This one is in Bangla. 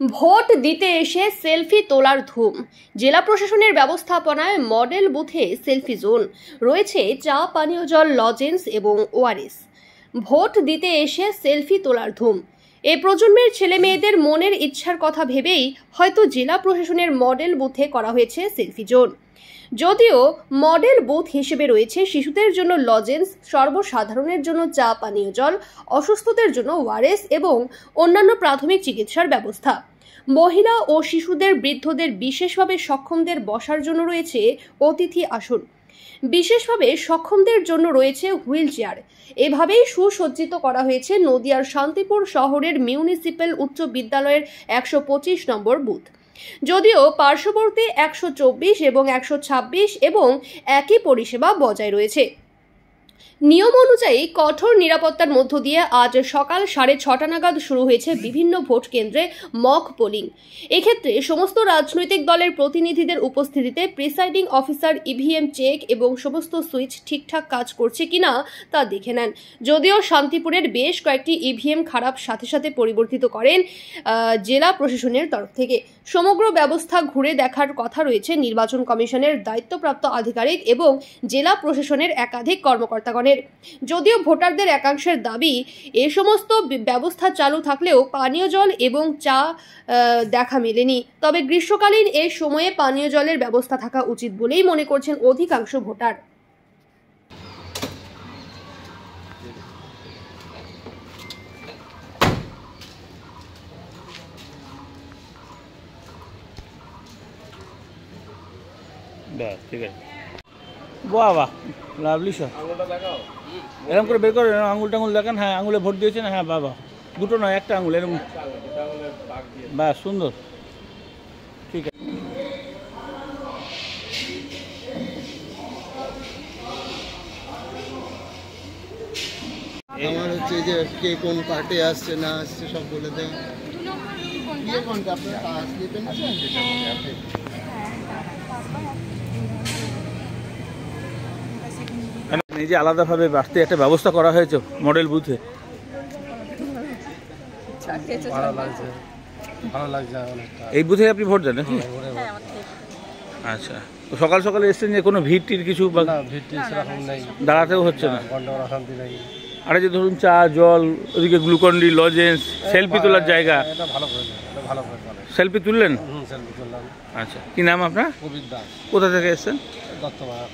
ভোট দিতে এসে সেলফি তোলার ধুম। জেলা প্রশাসনের ব্যবস্থাপনায় মডেল বুথে সেলফি জোন রয়েছে, চা, পানীয় জল, লজেন্স এবং ওআরএস। ভোট দিতে এসে সেলফি তোলার ধুম। এই প্রজন্মের ছেলে মেয়েদের মনের ইচ্ছার কথা ভেবেই হয়তো জেলা প্রশাসনের মডেল বুথে করা হয়েছে সেলফি জোন। যদিও মডেল বুথ হিসেবে রয়েছে শিশুদের জন্য লজেন্স, সর্বসাধারণের জন্য চা, পানীয় জল, অসুস্থদের জন্য ওআরএস এবং অন্যান্য প্রাথমিক চিকিৎসার ব্যবস্থা। মহিলা ও শিশুদের, বৃদ্ধদের, বিশেষভাবে সক্ষমদের বসার জন্য রয়েছে অতিথি আসন। বিশেষভাবে সক্ষমদের জন্য রয়েছে হুইল চেয়ার। এভাবেই সুসজ্জিত করা হয়েছে নদিয়ার শান্তিপুর শহরের মিউনিসিপ্যাল উচ্চ বিদ্যালয়ের 125 নম্বর বুথ। যদিও পার্শ্ববর্তী 124 এবং 126 এবং একই পরিষেবা বজায় রয়েছে। নিয়ম অনুযায়ী কঠোর নিরাপত্তার মধ্য দিয়ে আজ সকাল 6:30 নাগাদ শুরু হয়েছে বিভিন্ন ভোট কেন্দ্রে মক পোলিং। এক্ষেত্রে সমস্ত রাজনৈতিক দলের প্রতিনিধিদের উপস্থিতিতে প্রিসাইডিং অফিসার ইভিএম চেক এবং সমস্ত সুইচ ঠিকঠাক কাজ করছে কিনা তা দেখে নেন। যদিও শান্তিপুরের বেশ কয়েকটি ইভিএম খারাপ, সাথে সাথে পরিবর্তিত করেন জেলা প্রশাসনের তরফ থেকে। সমগ্র ব্যবস্থা ঘুরে দেখার কথা রয়েছে নির্বাচন কমিশনের দায়িত্বপ্রাপ্ত আধিকারিক এবং জেলা প্রশাসনের একাধিক কর্মকর্তাগণের। যদিও ভোটারদের একাংশের দাবি এ সমস্ত ব্যবস্থা চালু থাকলেও পানীয় জল এবং চা দেখা মেলেনি। তবে গ্রীষ্মকালীন এ সময়ে পানীয় জলের ব্যবস্থা থাকা উচিত বলেই মনে করছেন অধিকাংশ ভোটার। ঠিক আছে, বাহ বাহ, লাভলি স্যার। এরকম করে বের করে আঙুল টাঙুল দেখেন। হ্যাঁ, আঙুলে ভোট দিয়েছেন। হ্যাঁ বাবা, দুটো নয়, একটা আঙুল এরকম। বাহ, সুন্দর। ঠিক আছে, আমার হচ্ছে যে কে কোন পার্টি আসছে না আসছে সব বলে দেয়। কোনটা আপনার আসলে পেয়েছেন? এই যে আলাদাভাবে বাড়তি একটা ব্যবস্থা করা হয়েছে মডেল বুথে, ভালো লাগছে। এই বুথে আপনি ভোট দেন নাকি? আচ্ছা, তো সকাল সকালে এসছেন যে কোনো ভিড় টির কিছু দাঁড়াতেও হচ্ছে না? আর যে ধরুন চা, জল, ওদিকে গ্লুকন্ডি, লজেন্স, সেলফি তোলার জায়গা, সেলফি তুললেন? আচ্ছা, কি নাম আপনার? কবির দাস। কোথা থেকে এসছেন? দত্তমায়া।